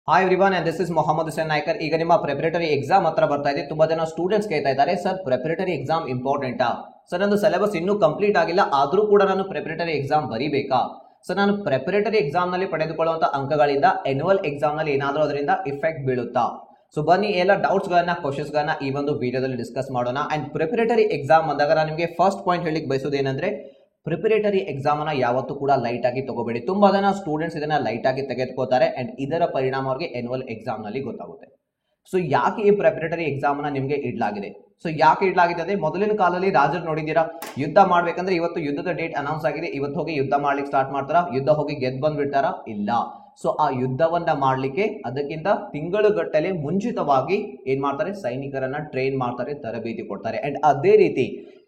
Hi everyone and this is Mohammed Hussain Naikar. ಈಗ ನಿಮ್ಮ preparatory exam ಹತ್ರ ಬರ್ತಾ ಇದೆ. ತುಂಬಾ ಜನ ಸ್ಟೂಡೆಂಟ್ಸ್ ಕೇಳ್ತಾ ಇದ್ದಾರೆ, ಸರ್ ಪ್ರಿಪರೇಟರಿ ಎಕ್ಸಾಮ್ ಇಂಪಾರ್ಟೆಂಟಾ? ಸರ್ ನಂದು ಸಿಲೆಬಸ್ ಇನ್ನೂ ಕಂಪ್ಲೀಟ್ ಆಗಿಲ್ಲ, ಆದ್ರೂ ಕೂಡ ನಾನು ಪ್ರಿಪರೇಟರಿ ಎಕ್ಸಾಮ್ ಬರೀಬೇಕಾ? ಸರ್ ನಾನು ಪ್ರಿಪರೇಟರಿ ಎಕ್ಸಾಮ್ ನಲ್ಲಿ ಪಡೆದುಕೊಳ್ಳುವಂತ ಅಂಕಗಳಿಂದ ಎನ್ಯುವಲ್ ಎಕ್ಸಾಮ್ ನಲ್ಲಿ ಏನಾದರೂ ಅದರಿಂದ ಇಫೆಕ್ಟ್ ಬೀಳುತ್ತಾ? ಸೊ ಬನ್ನಿ ಎಲ್ಲ ಡೌಟ್ಸ್ ಗಳನ್ನ ಕ್ವಶನ್ಸ್ ಗಳನ್ನ ಈ ಒಂದು ವಿಡಿಯೋದಲ್ಲಿ ಡಿಸ್ಕಸ್ ಮಾಡೋಣ. ಅಂಡ್ ಪ್ರಿಪರೇಟರಿ ಎಕ್ಸಾಮ್ ಅಂದಾಗ ನಾನು ನಿಮಗೆ ಫಸ್ಟ್ ಪಾಯಿಂಟ್ ಹೇಳಿಕ್ ಬಯಸೋದು ಏನಂದ್ರೆ, ಪ್ರಿಪರೇಟರಿ ಎಕ್ಸಾಮ್ ಅನ್ನ ಯಾವತ್ತೂ ಕೂಡ ಲೈಟ್ ಆಗಿ ತಗೋಬೇಡಿ. ತುಂಬಾ ಜನ ಸ್ಟೂಡೆಂಟ್ಸ್ ಇದನ್ನ ಲೈಟ್ ಆಗಿ ತೆಗೆದುಕೋತಾರೆ ಅಂಡ್ ಇದರ ಪರಿಣಾಮ ಅವರಿಗೆ ಎನ್ಯುವಲ್ ಎಕ್ಸಾಮ್ ನಲ್ಲಿ ಗೊತ್ತಾಗುತ್ತೆ. ಸೊ ಯಾಕೆ ಈ ಪ್ರಿಪರೇಟರಿ ಎಕ್ಸಾಮ್ ಅನ್ನ ನಿಮಗೆ ಇಡ್ಲಾಗಿದೆ? ಸೊ ಯಾಕೆ ಇಡ್ಲಾಗಿದೆ ಅಂದ್ರೆ, ಮೊದಲಿನ ಕಾಲದಲ್ಲಿ ರಾಜರು ನೋಡಿದ್ದೀರಾ, ಯುದ್ಧ ಮಾಡ್ಬೇಕಂದ್ರೆ ಇವತ್ತು ಯುದ್ಧದ ಡೇಟ್ ಅನೌನ್ಸ್ ಆಗಿದೆ, ಇವತ್ತು ಹೋಗಿ ಯುದ್ಧ ಮಾಡ್ಲಿಕ್ಕೆ ಸ್ಟಾರ್ಟ್ ಮಾಡ್ತಾರ, ಯುದ್ಧ ಹೋಗಿ ಗೆದ್ದು ಬಂದ್ಬಿಡ್ತಾರ? ಇಲ್ಲ. ಸೊ ಆ ಯುದ್ಧವನ್ನ ಮಾಡ್ಲಿಕ್ಕೆ ಅದಕ್ಕಿಂತ ತಿಂಗಳುಗಟ್ಟಲೆ ಮುಂಚಿತವಾಗಿ ಏನ್ ಮಾಡ್ತಾರೆ, ಸೈನಿಕರನ್ನ ಟ್ರೈನ್ ಮಾಡ್ತಾರೆ, ತರಬೇತಿ ಕೊಡ್ತಾರೆ. ಅಂಡ್ ಅದೇ ರೀತಿ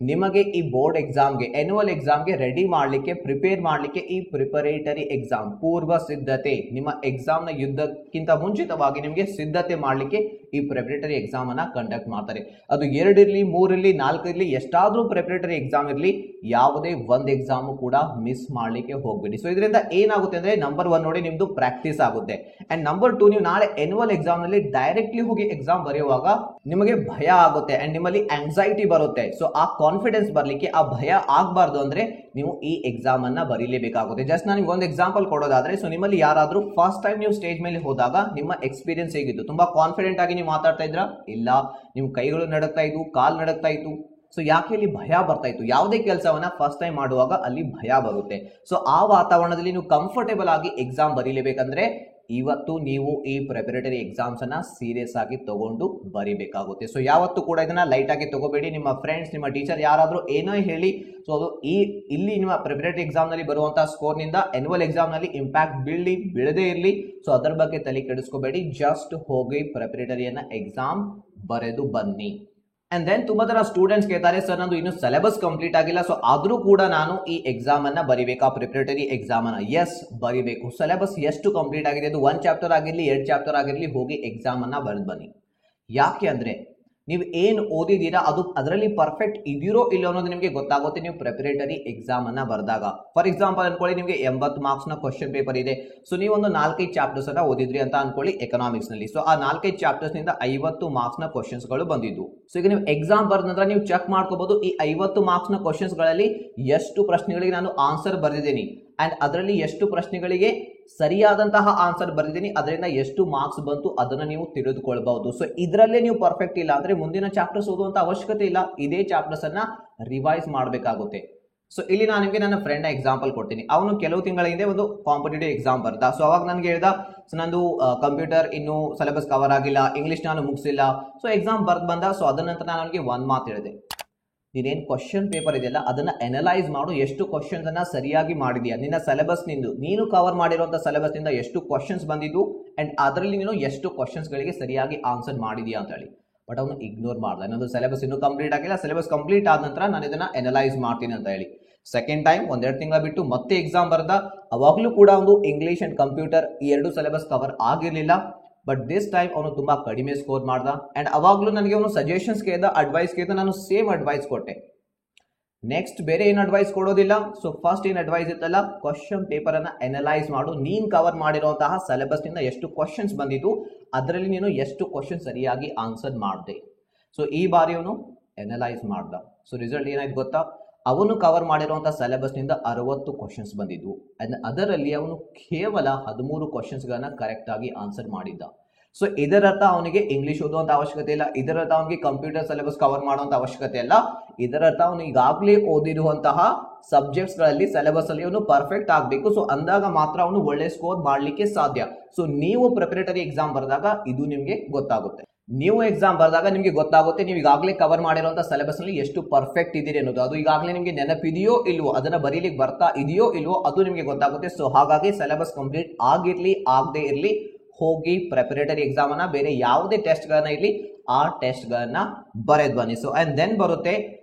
ನಿಮಗೆ ಈ ಬೋರ್ಡ್ ಎಕ್ಸಾಮ್ಗೆ, ಎನ್ಯುವಲ್ ಎಕ್ಸಾಮ್ಗೆ ರೆಡಿ ಮಾಡ್ಲಿಕ್ಕೆ, ಪ್ರಿಪೇರ್ ಮಾಡ್ಲಿಕ್ಕೆ ಈ ಪ್ರಿಪರೇಟರಿ ಎಕ್ಸಾಮ್ ಪೂರ್ವ ಸಿದ್ಧತೆ, ನಿಮ್ಮ ಎಕ್ಸಾಮ್ ನ ಯುದ್ಧಕ್ಕಿಂತ ಮುಂಚಿತವಾಗಿ ನಿಮಗೆ ಸಿದ್ಧತೆ ಮಾಡ್ಲಿಕ್ಕೆ ಈ ಪ್ರಿಪರೇಟರಿ ಎಕ್ಸಾಮ್ ಅನ್ನ ಕಂಡಕ್ಟ್ ಮಾಡ್ತಾರೆ. ಅದು 2 ಇರ್ಲಿ, 3 ಇರ್ಲಿ, 4 ಇರ್ಲಿ, ಎಷ್ಟಾದ್ರೂ ಪ್ರಿಪರೇಟರಿ ಎಕ್ಸಾಮ್ ಇರ್ಲಿ, ಯಾವುದೇ ಒಂದು ಎಕ್ಸಾಮ್ ಕೂಡ ಮಿಸ್ ಮಾಡ್ಲಿಕ್ಕೆ ಹೋಗ್ಬೇಡಿ. ಸೊ ಇದರಿಂದ ಏನಾಗುತ್ತೆ ಅಂದ್ರೆ, ನಂಬರ್ 1 ನೋಡಿ, ನಿಮ್ದು ಪ್ರಾಕ್ಟೀಸ್ ಆಗುತ್ತೆ. ಅಂಡ್ ನಂಬರ್ 2, ನೀವು ನಾಳೆ ಎನ್ಯುವಲ್ ಎಕ್ಸಾಮ್ ನಲ್ಲಿ ಡೈರೆಕ್ಟ್ಲಿ ಹೋಗಿ ಎಕ್ಸಾಮ್ ಬರೆಯುವಾಗ ನಿಮಗೆ ಭಯ ಆಗುತ್ತೆ ಅಂಡ್ ನಿಮ್ಮಲ್ಲಿ ಆಂಗ್ಸೈಟಿ ಬರುತ್ತೆ. ಸೊ ಆ ಕಾನ್ಫಿಡೆನ್ಸ್ ಬರ್ಲಿಕ್ಕೆ, ಆ ಭಯ ಆಗ್ಬಾರ್ದು ಅಂದ್ರೆ ನೀವು ಈ ಎಕ್ಸಾಮ್ ಅನ್ನ ಬರೀಲೇಬೇಕಾಗುತ್ತೆ. ಜಸ್ಟ್ ನಾನು ಒಂದು ಎಕ್ಸಾಂಪಲ್ ಕೊಡೋದಾದ್ರೆ, ಸೊ ನಿಮ್ಮಲ್ಲಿ ಯಾರಾದ್ರೂ ಫಸ್ಟ್ ಟೈಮ್ ನೀವು ಸ್ಟೇಜ್ ಮೇಲೆ ಹೋದಾಗ ನಿಮ್ಮ ಎಕ್ಸ್ಪೀರಿಯನ್ಸ್ ಹೇಗಿತ್ತು? ತುಂಬಾ ಕಾನ್ಫಿಡೆಂಟ್ ಆಗಿ ನೀವು ಮಾತಾಡ್ತಾ ಇದ್ರಾ? ಇಲ್ಲ. ನಿಮ್ ಕೈಗಳು ನಡುಗ್ತಾ ಇದ್ವು, ಕಾಲ್ ನಡುಗ್ತಾ ಇತ್ತು. ಸೊ ಯಾಕೆ ಇಲ್ಲಿ ಭಯ ಬರ್ತಾ ಇತ್ತು? ಯಾವುದೇ ಕೆಲಸವನ್ನ ಫಸ್ಟ್ ಟೈಮ್ ಮಾಡುವಾಗ ಅಲ್ಲಿ ಭಯ ಬರುತ್ತೆ. ಸೊ ಆ ವಾತಾವರಣದಲ್ಲಿ ನೀವು ಕಂಫರ್ಟೇಬಲ್ ಆಗಿ ಎಕ್ಸಾಮ್ ಬರೀಲೇಬೇಕಂದ್ರೆ ಇವತ್ತು ನೀವು ಈ ಪ್ರಿಪರೇಟರಿ ಎಕ್ಸಾಮ್ಸ್ ಅನ್ನ ಸೀರಿಯಸ್ ಆಗಿ ತಗೊಂಡು ಬರೀಬೇಕಾಗುತ್ತೆ. ಸೊ ಯಾವತ್ತೂ ಕೂಡ ಇದನ್ನ ಲೈಟ್ ಆಗಿ ತಗೋಬೇಡಿ. ನಿಮ್ಮ ಫ್ರೆಂಡ್ಸ್, ನಿಮ್ಮ ಟೀಚರ್ ಯಾರಾದ್ರೂ ಏನೋ ಹೇಳಿ, ಸೊ ಅದು ಇಲ್ಲಿ ನಿಮ್ಮ ಪ್ರಿಪರೇಟರಿ ಎಕ್ಸಾಮ್ ನಲ್ಲಿ ಬರುವಂತಹ ಸ್ಕೋರ್ ನಿಂದ ಎನ್ಯುವಲ್ ಎಕ್ಸಾಮ್ ನಲ್ಲಿ ಇಂಪ್ಯಾಕ್ಟ್ ಬೀಳದೇ ಇರಲಿ. ಸೊ ಅದರ ಬಗ್ಗೆ ತಲೆ ಕೆಡಿಸ್ಕೋಬೇಡಿ. ಜಸ್ಟ್ ಹೋಗಿ ಪ್ರಿಪರೇಟರಿಯನ್ನ ಎಕ್ಸಾಮ್ ಬರೆದು ಬನ್ನಿ. ಅಂಡ್ ದೆನ್ ತುಂಬಾ ಜನ ಸ್ಟೂಡೆಂಟ್ಸ್ ಕೇಳ್ತಾರೆ, ಸರ್ ನಂದು ಇನ್ನು ಸಿಲೆಬಸ್ ಕಂಪ್ಲೀಟ್ ಆಗಿಲ್ಲ, ಸೊ ಆದ್ರೂ ಕೂಡ ನಾನು ಈ ಎಕ್ಸಾಮ್ ಅನ್ನ ಬರಿಬೇಕಾ, ಪ್ರಿಪರೇಟರಿ ಎಕ್ಸಾಮ್ ಅನ್ನ? ಎಸ್, ಬರಿಬೇಕು. ಸಿಲೆಬಸ್ ಎಷ್ಟು ಕಂಪ್ಲೀಟ್ ಆಗಿದೆ, ಅದು 1 ಚಾಪ್ಟರ್ ಆಗಿರ್ಲಿ, 2 ಚಾಪ್ಟರ್ ಆಗಿರ್ಲಿ, ಹೋಗಿ ಎಕ್ಸಾಮ್ ಅನ್ನ ಬರೆದು ಬನ್ನಿ. ಯಾಕೆ ಅಂದ್ರೆ, ನೀವು ಏನು ಓದಿದ್ದೀರಾ ಅದು ಅದರಲ್ಲಿ ಪರ್ಫೆಕ್ಟ್ ಇದೀರೋ ಇಲ್ಲೋ ಅನ್ನೋದು ನಿಮಗೆ ಗೊತ್ತಾಗುತ್ತೆ ನೀವು ಪ್ರಿಪರೇಟರಿ ಎಕ್ಸಾಮ್ ಅನ್ನ ಬರೆದಾಗ. ಫಾರ್ ಎಕ್ಸಾಂಪಲ್ ಅನ್ಕೊಳ್ಳಿ, ನಿಮಗೆ 80 ಮಾರ್ಕ್ಸ್ ನ ಕ್ವಶನ್ ಪೇಪರ್ ಇದೆ. ಸೊ ನೀವು ಒಂದು 4-5 ಚಾಪ್ಟರ್ಸ್ ಅನ್ನ ಓದಿದ್ರಿ ಅಂತ ಅನ್ಕೊಳ್ಳಿ ಎಕನಾಮಿಕ್ಸ್ ನಲ್ಲಿ. ಸೊ ಆ 4-5 ಚಾಪ್ಟರ್ಸ್ ನಿಂದ 50 ಮಾರ್ಕ್ಸ್ ನ ಕ್ವಶನ್ಸ್ ಗಳು ಬಂದಿದ್ದು. ಸೊ ಈಗ ನೀವು ಎಕ್ಸಾಮ್ ಬರೆದ ನಂತರ ನೀವು ಚೆಕ್ ಮಾಡ್ಕೋಬಹುದು, ಈ 50 ಮಾರ್ಕ್ಸ್ ನ ಕ್ವಶನ್ಸ್ ಗಳಲ್ಲಿ ಎಷ್ಟು ಪ್ರಶ್ನೆಗಳಿಗೆ ನಾನು ಆನ್ಸರ್ ಬರೆದಿದ್ದೀನಿ ಅಂಡ್ ಅದರಲ್ಲಿ ಎಷ್ಟು ಪ್ರಶ್ನೆಗಳಿಗೆ ಸರಿಯಾದಂತಹ ಆನ್ಸರ್ ಬರೆದಿದ್ದೀನಿ, ಅದರಿಂದ ಎಷ್ಟು ಮಾರ್ಕ್ಸ್ ಬಂತು ಅದನ್ನ ನೀವು ತಿಳಿದುಕೊಳ್ಬಹುದು. ಸೊ ಇದರಲ್ಲೇ ನೀವು ಪರ್ಫೆಕ್ಟ್ ಇಲ್ಲ ಅಂದ್ರೆ ಮುಂದಿನ ಚಾಪ್ಟರ್ಸ್ ಓದುವಂತ ಅವಶ್ಯಕತೆ ಇಲ್ಲ, ಇದೇ ಚಾಪ್ಟರ್ಸ್ ಅನ್ನ ರಿವೈಸ್ ಮಾಡಬೇಕಾಗುತ್ತೆ. ಸೊ ಇಲ್ಲಿ ನಾನು ನಿಮಗೆ ನನ್ನ ಫ್ರೆಂಡ್ ಎಕ್ಸಾಂಪಲ್ ಕೊಡ್ತೀನಿ. ಅವನು ಕೆಲವು ತಿಂಗಳ ಹಿಂದೆ ಒಂದು ಕಾಂಪಿಟೇಟಿವ್ ಎಕ್ಸಾಮ್ ಬರ್ದ. ಸೊ ಅವಾಗ ನನ್ಗೆ ಹೇಳ್ದ, ಸೊ ನಂದು ಕಂಪ್ಯೂಟರ್ ಇನ್ನು ಸಿಲೆಬಸ್ ಕವರ್ ಆಗಿಲ್ಲ, ಇಂಗ್ಲಿಷ್ ನಾನು ಮುಗಿಸಿಲ್ಲ. ಸೊ ಎಕ್ಸಾಮ್ ಬರ್ದ್ ಬಂದ. ಸೊ ಅದ ನಂತರ ನಾನು ಅವನಿಗೆ ಒಂದ್ ಮಾತು ಹೇಳಿದೆ, ನೀನೇನ್ ಕ್ವಶನ್ ಪೇಪರ್ ಇದೆಯಲ್ಲ ಅದನ್ನ ಅನಲೈಸ್ ಮಾಡು, ಎಷ್ಟು ಕ್ವಶನ್ಸ್ ಅನ್ನ ಸರಿಯಾಗಿ ಮಾಡಿದ್ಯಾ, ನಿನ್ನ ಸಿಲೆಬಸ್ ನಿಂದು ನೀನು ಕವರ್ ಮಾಡಿರುವಂತ ಸಿಲೆಬಸ್ ನಿಂದ ಎಷ್ಟು ಕ್ವಶನ್ಸ್ ಬಂದಿದ್ದು ಅಂಡ್ ಅದರಲ್ಲಿ ನೀನು ಎಷ್ಟು ಕ್ವಶನ್ಸ್ ಗಳಿಗೆ ಸರಿಯಾಗಿ ಆನ್ಸರ್ ಮಾಡಿದ್ಯಾ ಅಂತ ಹೇಳಿ. ಬಟ್ ಅವನು ಇಗ್ನೋರ್ ಮಾಡ್ದ. ನನ್ನದು ಸಿಲೆಬಸ್ ಇನ್ನೂ ಕಂಪ್ಲೀಟ್ ಆಗಿಲ್ಲ, ಸಿಲೆಬಸ್ ಕಂಪ್ಲೀಟ್ ಆದ ನಂತರ ನಾನು ಇದನ್ನ ಅನಲೈಸ್ ಮಾಡ್ತೀನಿ ಅಂತ ಹೇಳಿ. ಸೆಕೆಂಡ್ ಟೈಮ್ 1-2 ತಿಂಗಳ ಬಿಟ್ಟು ಮತ್ತೆ ಎಕ್ಸಾಮ್ ಬರ್ದ. ಅವಾಗ್ಲೂ ಕೂಡ ಒಂದು ಇಂಗ್ಲಿಷ್ ಅಂಡ್ ಕಂಪ್ಯೂಟರ್ ಈ 2 ಸಿಲೆಬಸ್ ಕವರ್ ಆಗಿರ್ಲಿಲ್ಲ. ಬಟ್ ದಿಸ್ ಟೈಮ್ ಅವನು ತುಂಬಾ ಕಡಿಮೆ ಸ್ಕೋರ್ ಮಾಡ್ದ. ಅಂಡ್ ಅವಾಗ್ಲೂ ನನಗೆ ಅವನು ಸಜೆಷನ್ಸ್ ಕೇಳ್ದ, ಅಡ್ವೈಸ್ ಕೇಳ್ದ, ನಾನು ಸೇಮ್ ಅಡ್ವೈಸ್ ಕೊಟ್ಟೆ. ನೆಕ್ಸ್ಟ್ ಬೇರೆ ಏನು ಅಡ್ವೈಸ್ ಕೊಡೋದಿಲ್ಲ. ಸೊ ಫಸ್ಟ್ ಏನ್ ಅಡ್ವೈಸ್ ಇತ್ತಲ್ಲ, ಕ್ವಶನ್ ಪೇಪರ್ ಅನ್ನ ಅನಲೈಸ್ ಮಾಡು, ನೀನ್ ಕವರ್ ಮಾಡಿರುವಂತಹ ಸಿಲೆಬಸ್ ನಿಂದ ಎಷ್ಟು ಕ್ವಶನ್ಸ್ ಬಂದಿದ್ದು ಅದರಲ್ಲಿ ನೀನು ಎಷ್ಟು ಕ್ವಶನ್ ಸರಿಯಾಗಿ ಆನ್ಸರ್ ಮಾಡಿದೆ. ಸೊ ಈ ಬಾರಿ ಅವನು ಅನಲೈಸ್ ಮಾಡ್ದ. ಸೊ ರಿಸಲ್ಟ್ ಏನಾಯ್ತು ಗೊತ್ತಾ, ಅವನು ಕವರ್ ಮಾಡಿರುವಂತಹ ಸಿಲೆಬಸ್ ನಿಂದ 60 ಕ್ವಶನ್ಸ್ ಬಂದಿದ್ವು ಅಂಡ್ ಅದರಲ್ಲಿ ಅವನು ಕೇವಲ 13 ಕ್ವಶನ್ಸ್ ಗಳನ್ನ ಕರೆಕ್ಟ್ ಆಗಿ ಆನ್ಸರ್ ಮಾಡಿದ್ದ. ಸೊ ಇದರರ್ಥ ಅವನಿಗೆ ಇಂಗ್ಲಿಷ್ ಓದುವಂತ ಅವಶ್ಯಕತೆ ಇಲ್ಲ, ಇದರರ್ಥ ಅವನಿಗೆ ಕಂಪ್ಯೂಟರ್ ಸಿಲೆಬಸ್ ಕವರ್ ಮಾಡುವಂತ ಅವಶ್ಯಕತೆ ಇಲ್ಲ. ಇದರರ್ಥ ಅವನು ಈಗಾಗಲೇ ಓದಿರುವಂತಹ ಸಬ್ಜೆಕ್ಟ್ಸ್ ಗಳಲ್ಲಿ ಸಿಲೆಬಸ್ ಅಲ್ಲಿ ಅವನು ಪರ್ಫೆಕ್ಟ್ ಆಗಬೇಕು. ಸೊ ಅಂದಾಗ ಮಾತ್ರ ಅವನು ಒಳ್ಳೆ ಸ್ಕೋರ್ ಮಾಡ್ಲಿಕ್ಕೆ ಸಾಧ್ಯ. ಸೊ ನೀವು ಪ್ರಿಪರೇಟರಿ ಎಕ್ಸಾಮ್ ಬರೆದಾಗ ಇದು ನಿಮ್ಗೆ ಗೊತ್ತಾಗುತ್ತೆ. ನೀವು ಎಕ್ಸಾಮ್ ಬರೆದಾಗ ನಿಮಗೆ ಗೊತ್ತಾಗುತ್ತೆ ನೀವು ಈಗಾಗಲೇ ಕವರ್ ಮಾಡಿರುವಂತಹ ಸಿಲೆಬಸ್ ನಲ್ಲಿ ಎಷ್ಟು ಪರ್ಫೆಕ್ಟ್ ಇದೀರಿ ಅನ್ನೋದು. ಅದು ಈಗಾಗಲೇ ನಿಮಗೆ ನೆನಪಿದೆಯೋ ಇಲ್ವೋ, ಅದನ್ನ ಬರೀಲಿಕ್ಕೆ ಬರ್ತಾ ಇದೆಯೋ ಇಲ್ವೋ ಅದು ನಿಮಗೆ ಗೊತ್ತಾಗುತ್ತೆ. ಸೊ ಹಾಗಾಗಿ ಸಿಲೆಬಸ್ ಕಂಪ್ಲೀಟ್ ಆಗಿರ್ಲಿ ಆಗದೆ ಇರ್ಲಿ, ಹೋಗಿ ಪ್ರಿಪರೇಟರಿ ಎಕ್ಸಾಮ್ ಅನ್ನ, ಬೇರೆ ಯಾವುದೇ ಟೆಸ್ಟ್ ಗಳನ್ನ ಇರ್ಲಿ ಆ ಟೆಸ್ಟ್ ಗಳನ್ನ ಬರೆದ್ ಬನ್ನಿ. ಸೊ ಅಂಡ್ ದೆನ್ ಬರುತ್ತೆ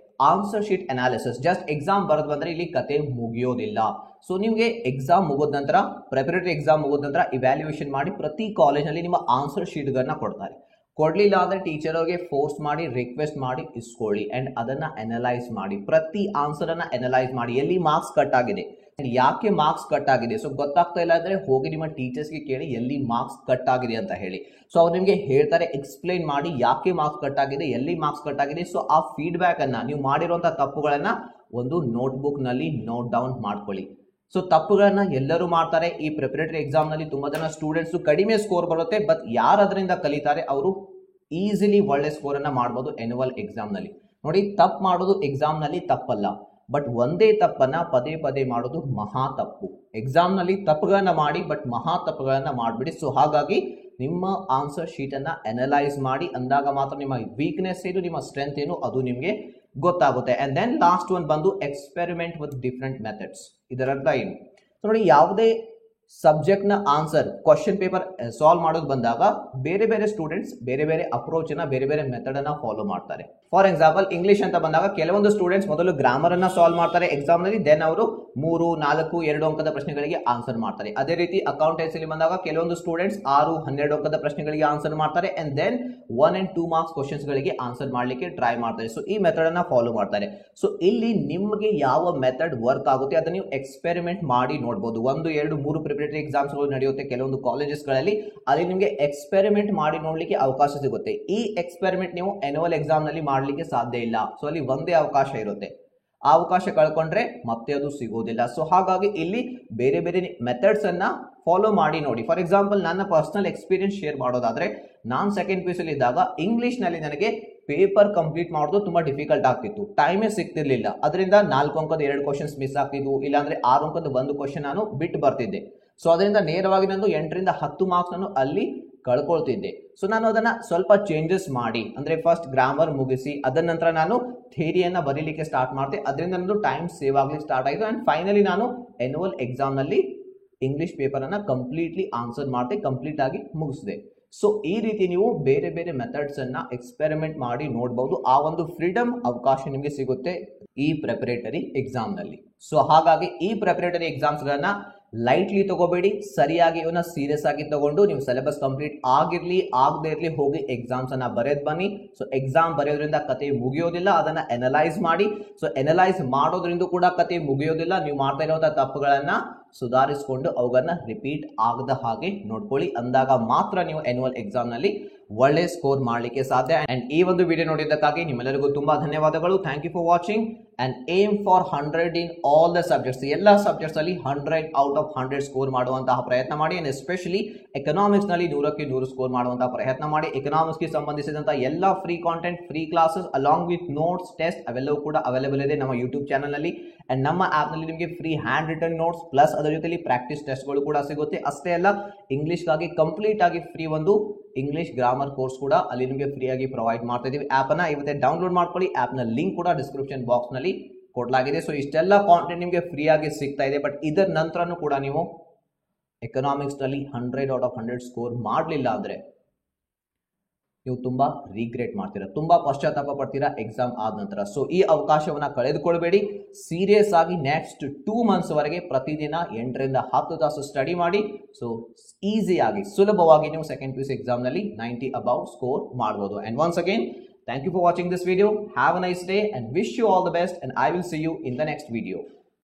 answer sheet analysis. Just exam ಬರೆದ್ ಬಂದ್ರೆ ಇಲ್ಲಿ ಕತೆ ಮುಗಿಯೋದಿಲ್ಲ. ಸೊ ನಿಮಗೆ ಎಕ್ಸಾಮ್ ಮುಗಿದ ನಂತರ, ಪ್ರಿಪರೇಟರಿ ಎಕ್ಸಾಮ್ ಮುಗಿದ ನಂತರ ಇವ್ಯಾಲ್ಯೂಯೇಷನ್ ಮಾಡಿ ಪ್ರತಿ ಕಾಲೇಜ್ನಲ್ಲಿ ನಿಮ್ಮ ಆನ್ಸರ್ ಶೀಟ್ ಗಳನ್ನ ಕೊಡ್ತಾರೆ. ಕೊಡ್ಲಿಲ್ಲ ಅಂದ್ರೆ ಟೀಚರ್ ಅವ್ರಿಗೆ ಫೋರ್ಸ್ ಮಾಡಿ, ರಿಕ್ವೆಸ್ಟ್ ಮಾಡಿ ಇಸ್ಕೊಳ್ಳಿ ಅಂಡ್ ಅದನ್ನ ಅನಲೈಸ್ ಮಾಡಿ, ಪ್ರತಿ ಆನ್ಸರ್ ಅನ್ನ ಅನಲೈಸ್ ಮಾಡಿ, ಎಲ್ಲಿ ಮಾರ್ಕ್ಸ್ ಕಟ್ ಆಗಿದೆ, ಯಾಕೆ ಮಾರ್ಕ್ಸ್ ಕಟ್ ಆಗಿದೆ, ಸೊ ಗೊತ್ತಾಗ್ತಾ ಇಲ್ಲ ಅಂದ್ರೆ ಹೋಗಿ ನಿಮ್ಮ ಟೀಚರ್ಸ್ಗೆ ಕೇಳಿ ಎಲ್ಲಿ ಮಾರ್ಕ್ಸ್ ಕಟ್ ಆಗಿದೆ ಅಂತ ಹೇಳಿ. ಸೊ ಅವ್ರು ನಿಮಗೆ ಹೇಳ್ತಾರೆ, ಎಕ್ಸ್ಪ್ಲೈನ್ ಮಾಡಿ ಯಾಕೆ ಮಾರ್ಕ್ಸ್ ಕಟ್ ಆಗಿದೆ, ಎಲ್ಲಿ ಮಾರ್ಕ್ಸ್ ಕಟ್ ಆಗಿದೆ. ಸೊ ಆ ಫೀಡ್ಬ್ಯಾಕ್ ಅನ್ನ, ನೀವು ಮಾಡಿರುವಂತಹ ತಪ್ಪುಗಳನ್ನ ಒಂದು ನೋಟ್ಬುಕ್ ನಲ್ಲಿ ನೋಟ್ ಡೌನ್ ಮಾಡ್ಕೊಳ್ಳಿ. ಸೊ ತಪ್ಪುಗಳನ್ನ ಎಲ್ಲರೂ ಮಾಡ್ತಾರೆ. ಈ ಪ್ರಿಪರೇಟರಿ ಎಕ್ಸಾಮ್ ನಲ್ಲಿ ತುಂಬಾ ಜನ ಸ್ಟೂಡೆಂಟ್ಸ್ ಕಡಿಮೆ ಸ್ಕೋರ್ ಬರುತ್ತೆ, ಬಟ್ ಯಾರು ಅದರಿಂದ ಕಲಿತಾರೆ ಅವರು ಈಸಿಲಿ ಒಳ್ಳೆ ಸ್ಕೋರ್ ಅನ್ನ ಮಾಡಬಹುದು ಎನ್ಯುವಲ್ ಎಕ್ಸಾಮ್ ನಲ್ಲಿ. ನೋಡಿ, ತಪ್ಪು ಮಾಡೋದು ಎಕ್ಸಾಮ್ ನಲ್ಲಿ ತಪ್ಪಲ್ಲ, ಬಟ್ ಒಂದೇ ತಪ್ಪನ್ನ ಪದೇ ಪದೇ ಮಾಡೋದು ಮಹಾ ತಪ್ಪು. ಎಕ್ಸಾಮ್ ನಲ್ಲಿ ತಪ್ಪುಗಳನ್ನ ಮಾಡಿ, ಬಟ್ ಮಹಾ ತಪ್ಪುಗಳನ್ನ ಮಾಡ್ಬಿಡಿ. ಸೊ ಹಾಗಾಗಿ ನಿಮ್ಮ ಆನ್ಸರ್ ಶೀಟ್ ಅನ್ನ ಅನಲೈಸ್ ಮಾಡಿ, ಅಂದಾಗ ಮಾತ್ರ ನಿಮ್ಮ ವೀಕ್ನೆಸ್ ಏನು, ನಿಮ್ಮ ಸ್ಟ್ರೆಂತ್ ಏನು ಅದು ನಿಮಗೆ ಗೊತ್ತಾಗುತ್ತೆ. ಅಂಡ್ ದೆನ್ ಲಾಸ್ಟ್ ಒನ್ ಬಂದು ಎಕ್ಸ್ಪೆರಿಮೆಂಟ್ ವಿತ್ ಡಿಫ್ರೆಂಟ್ ಮೆಥಡ್ಸ್. ಇದರ ಅರ್ಥ ಏನು? ನೋಡಿ, ಯಾವುದೇ ಸಬ್ಜೆಕ್ಟ್ ನ ಆನ್ಸರ್ ಕ್ವಶನ್ ಪೇಪರ್ ಸಾಲ್ವ್ ಮಾಡೋದು ಬಂದಾಗ ಬೇರೆ ಬೇರೆ ಸ್ಟೂಡೆಂಟ್ಸ್ ಬೇರೆ ಬೇರೆ ಅಪ್ರೋಚ್ ಅನ್ನ, ಬೇರೆ ಬೇರೆ ಮೆಥಡ್ ಅನ್ನ ಫಾಲೋ ಮಾಡ್ತಾರೆ. ಫಾರ್ ಎಕ್ಸಾಂಪಲ್, ಇಂಗ್ಲಿಷ್ ಅಂತ ಬಂದಾಗ ಕೆಲವೊಂದು ಸ್ಟೂಡೆಂಟ್ಸ್ ಮೊದಲು ಗ್ರಾಮರ್ ಅನ್ನ ಸಾಲ್ವ್ ಮಾಡ್ತಾರೆ ಎಕ್ಸಾಮ್ ನಲ್ಲಿ, ದೆನ್ ಅವರು 3, 4, 2 ಅಂಕದ ಪ್ರಶ್ನೆಗಳಿಗೆ ಆನ್ಸರ್ ಮಾಡ್ತಾರೆ. ಅದೇ ರೀತಿ ಅಕೌಂಟೆನ್ಸಿಲಿ ಬಂದಾಗ ಕೆಲವೊಂದು ಸ್ಟೂಡೆಂಟ್ಸ್ 6, 12 ಅಂಕದ ಪ್ರಶ್ನೆಗಳಿಗೆ ಆನ್ಸರ್ ಮಾಡ್ತಾರೆ, and then 1 and 2 marks questions ಗಳಿಗೆ ಆನ್ಸರ್ ಮಾಡ್ಲಿಕ್ಕೆ ಟ್ರೈ ಮಾಡ್ತಾರೆ. ಸೊ ಈ ಮೆಥಡ್ ಅನ್ನ ಫಾಲೋ ಮಾಡ್ತಾರೆ. ಸೊ ಇಲ್ಲಿ ನಿಮಗೆ ಯಾವ ಮೆಥಡ್ ವರ್ಕ್ ಆಗುತ್ತೆ ಅದನ್ನ ನೀವು ಎಕ್ಸ್ಪೆರಿಮೆಂಟ್ ಮಾಡಿ ನೋಡಬಹುದು. 1, 2, 3 ಪ್ರಿಪರೇಟರಿ ಎಕ್ಸಾಮ್ಸ್ ನಡೆಯುತ್ತೆ ಕೆಲವೊಂದು ಕಾಲೇಜಸ್ ಗಳಲ್ಲಿ, ಅಲ್ಲಿ ನಿಮಗೆ ಎಕ್ಸ್ಪೆರಿಮೆಂಟ್ ಮಾಡಿ ನೋಡ್ಲಿಕ್ಕೆ ಅವಕಾಶ ಸಿಗುತ್ತೆ. ಈ ಎಕ್ಸ್ಪೆರಿಮೆಂಟ್ ನೀವು ಆನ್ಯುವಲ್ ಎಕ್ಸಾಮ್ ನಲ್ಲಿ ಮಾಡ್ಲಿಕ್ಕೆ ಸಾಧ್ಯ ಇಲ್ಲ. ಸೊ ಅಲ್ಲಿ ಒಂದೇ ಅವಕಾಶ ಇರುತ್ತೆ, ಆ ಅವಕಾಶ ಕಳ್ಕೊಂಡ್ರೆ ಮತ್ತೆ ಅದು ಸಿಗೋದಿಲ್ಲ. ಸೊ ಹಾಗಾಗಿ ಇಲ್ಲಿ ಬೇರೆ ಬೇರೆ ಮೆಥಡ್ಸ್ ಅನ್ನ ಫಾಲೋ ಮಾಡಿ ನೋಡಿ. ಫಾರ್ ಎಕ್ಸಾಂಪಲ್, ನನ್ನ ಪರ್ಸನಲ್ ಎಕ್ಸ್ಪೀರಿಯನ್ಸ್ ಶೇರ್ ಮಾಡೋದಾದ್ರೆ, ನಾನು ಸೆಕೆಂಡ್ ಪಿ ಯು ಇದ್ದಾಗ ಇಂಗ್ಲಿಷ್ ನಲ್ಲಿ ನನಗೆ ಪೇಪರ್ ಕಂಪ್ಲೀಟ್ ಮಾಡೋದು ತುಂಬಾ ಡಿಫಿಕಲ್ಟ್ ಆಗ್ತಿತ್ತು, ಟೈಮೇ ಸಿಗ್ತಿರ್ಲಿಲ್ಲ. ಅದರಿಂದ 4 ಅಂಕದ 2 ಕ್ವಶನ್ಸ್ ಮಿಸ್ ಆಗ್ತಿದ್ವು, ಇಲ್ಲಾಂದ್ರೆ 6 ಅಂಕದ 1 ಕ್ವಶನ್ ನಾನು ಬಿಟ್ಟು ಬರ್ತಿದ್ದೆ. ಸೊ ಅದರಿಂದ ನೇರವಾಗಿ ನಾನು 8 ರಿಂದ 10 ಮಾರ್ಕ್ಸ್ ನಾನು ಅಲ್ಲಿ ಕಳ್ಕೊಳ್ತಿದ್ದೆ. ಸೊ ನಾನು ಅದನ್ನ ಸ್ವಲ್ಪ ಚೇಂಜಸ್ ಮಾಡಿ, ಅಂದ್ರೆ ಫಸ್ಟ್ ಗ್ರಾಮರ್ ಮುಗಿಸಿ ಅದರ ನಂತರ ನಾನು ಥಿಯರಿಯನ್ನ ಬರೀಲಿಕ್ಕೆ ಸ್ಟಾರ್ಟ್ ಮಾಡಿದೆ. ಅದರಿಂದ ನಂದು ಟೈಮ್ ಸೇವ್ ಆಗ್ಲಿಕ್ಕೆ ಸ್ಟಾರ್ಟ್ ಆಯಿತು. ಅಂಡ್ ಫೈನಲಿ ನಾನು ಆನ್ಯುವಲ್ ಎಕ್ಸಾಮ್ ನಲ್ಲಿ ಇಂಗ್ಲಿಷ್ ಪೇಪರ್ ಅನ್ನ ಕಂಪ್ಲೀಟ್ಲಿ ಆನ್ಸರ್ ಮಾಡಿದೆ, ಕಂಪ್ಲೀಟ್ ಆಗಿ ಮುಗಿಸಿದೆ. ಸೊ ಈ ರೀತಿ ನೀವು ಬೇರೆ ಬೇರೆ ಮೆಥಡ್ಸ್ ಅನ್ನ ಎಕ್ಸ್ಪೆರಿಮೆಂಟ್ ಮಾಡಿ ನೋಡಬಹುದು. ಆ ಒಂದು ಫ್ರೀಡಮ್ ಅವಕಾಶ ನಿಮಗೆ ಸಿಗುತ್ತೆ ಈ ಪ್ರಿಪರೇಟರಿ ಎಕ್ಸಾಮ್ ನಲ್ಲಿ. ಸೊ ಹಾಗಾಗಿ ಈ ಪ್ರಿಪರೇಟರಿ ಎಕ್ಸಾಮ್ಸ್ ಗಳನ್ನ ಲೈಟ್ಲಿ ತಗೋಬೇಡಿ, ಸರಿಯಾಗಿ ಇವನ್ನ ಸೀರಿಯಸ್ ಆಗಿ ತಗೊಂಡು ನೀವು ಸಿಲೆಬಸ್ ಕಂಪ್ಲೀಟ್ ಆಗಿರ್ಲಿ ಆಗದೆ ಇರ್ಲಿ ಹೋಗಿ ಎಕ್ಸಾಮ್ಸ್ ಅನ್ನ ಬರೆದ್ ಬನ್ನಿ. ಸೊ ಎಕ್ಸಾಮ್ ಬರೆಯೋದ್ರಿಂದ ಕತೆ ಮುಗಿಯೋದಿಲ್ಲ, ಅದನ್ನ ಅನಲೈಸ್ ಮಾಡಿ. ಸೊ ಅನಲೈಸ್ ಮಾಡೋದ್ರಿಂದ ಕೂಡ ಕತೆ ಮುಗಿಯೋದಿಲ್ಲ. ನೀವು ಮಾಡ್ತಾ ಇರುವಂತಹ ತಪ್ಪುಗಳನ್ನ ಸುಧಾರಿಸಿಕೊಂಡು ಅವುಗಳನ್ನ ರಿಪೀಟ್ ಆಗದ ಹಾಗೆ ನೋಡ್ಕೊಳ್ಳಿ, ಅಂದಾಗ ಮಾತ್ರ ನೀವು ಆನ್ಯುವಲ್ ಎಕ್ಸಾಮ್ ನಲ್ಲಿ ಒಳ್ಳೆ ಸ್ಕೋರ್ ಮಾಡಲಿಕ್ಕೆ ಸಾಧ್ಯ. ಅಂಡ್ ಈ ಒಂದು ವಿಡಿಯೋ ನೋಡಿದ್ದಕ್ಕಾಗಿ ನಿಮ್ಮೆಲ್ಲರಿಗೂ ತುಂಬಾ ಧನ್ಯವಾದಗಳು. Thank you for watching. And aim for 100 in all the subjects. ಎಲ್ಲ ಸಬ್ಜೆಕ್ಟ್ಸ್ ಅಲ್ಲಿ 100 ಔಟ್ ಆಫ್ 100 ಸ್ಕೋರ್ ಮಾಡುವಂತಹ ಪ್ರಯತ್ನ ಮಾಡಿ. ಅಂಡ್ ಎಸ್ಪೆಷಲಿ ಎಕನಾಮಿಕ್ಸ್ ನಲ್ಲಿ 100ಕ್ಕೆ 100 ಸ್ಕೋರ್ ಮಾಡುವಂತಹ ಪ್ರಯತ್ನ ಮಾಡಿ. ಎಕನಾಮಿಕ್ಸ್ ಗೆ ಸಂಬಂಧಿಸಿದಂತಹ ಎಲ್ಲ free content, free classes along with notes, test ಅವೆಲ್ಲವೂ ಕೂಡ ಅವೈಲೇಬಲ್ ಇದೆ ನಮ್ಮ ಯೂಟ್ಯೂಬ್ ಚಾನಲ್ ನಲ್ಲಿ. ಅಂಡ್ ನಮ್ಮ ಆಪ್ ನಲ್ಲಿ ನಿಮಗೆ free hand written notes plus ಅದರ ಜೊತೆಲಿ ಪ್ರಾಕ್ಟೀಸ್ ಟೆಸ್ಟ್ ಗಳು ಕೂಡ ಸಿಗುತ್ತೆ. ಅಷ್ಟೇ ಅಲ್ಲ, ಇಂಗ್ಲಿಷ್ಗಾಗಿ ಕಂಪ್ಲೀಟ್ ಆಗಿ ಫ್ರೀ ಒಂದು ಇಂಗ್ಲಿಷ್ ಗ್ರಾಮರ್ ಕೋರ್ಸ್ ಕೂಡ ಅಲ್ಲಿ ನಿಮಗೆ ಫ್ರೀ ಆಗಿ ಪ್ರೊವೈಡ್ ಮಾಡ್ತಾ ಇದೀವಿ. ಆಪ್ ಅನ್ನ ಇವತ್ತೇ ಡೌನ್ಲೋಡ್ ಮಾಡ್ಕೊಳ್ಳಿ. ಆಪ್ ನ ಲಿಂಕ್ ಕೂಡ ಡಿಸ್ಕ್ರಿಪ್ಷನ್ ಬಾಕ್ಸ್ ನಲ್ಲಿ ಕೊಡಲಾಗಿದೆ. ಸೊ ಇಷ್ಟೆಲ್ಲ ಕಾಂಟೆಂಟ್ ನಿಮಗೆ ಫ್ರೀ ಆಗಿ ಸಿಗ್ತಾ ಇದೆ. ಬಟ್ ಇದರ ನಂತರನೂ ಕೂಡ ನೀವು ಎಕನಾಮಿಕ್ಸ್ ನಲ್ಲಿ 100 ಔಟ್ ಆಫ್ 100 ಸ್ಕೋರ್ ಮಾಡಲಿಲ್ಲ ಅಂದ್ರೆ ನೀವು ತುಂಬಾ ರಿಗ್ರೆಟ್ ಮಾಡ್ತೀರಾ, ತುಂಬಾ ಪಶ್ಚಾತ್ತಾಪ ಪಡ್ತೀರಾ ಎಕ್ಸಾಮ್ ಆದ ನಂತರ. ಸೊ ಈ ಅವಕಾಶವನ್ನ ಕಳೆದುಕೊಳ್ಬೇಡಿ. ಸೀರಿಯಸ್ ಆಗಿ ನೆಕ್ಸ್ಟ್ 2 ಮಂತ್ಸ್ ವರೆಗೆ ಪ್ರತಿದಿನ 8 ರಿಂದ 10 ತಾಸು ಸ್ಟಡಿ ಮಾಡಿ. ಸೊ ಈಸಿಯಾಗಿ, ಸುಲಭವಾಗಿ ನೀವು ಸೆಕೆಂಡ್ PUC ಎಕ್ಸಾಮ್ ನಲ್ಲಿ 90 ಅಬೌವ್ ಸ್ಕೋರ್ ಮಾಡಬಹುದು. And once again, thank you for watching this video. Have a nice day and wish you all the best, and I will see you in the next video.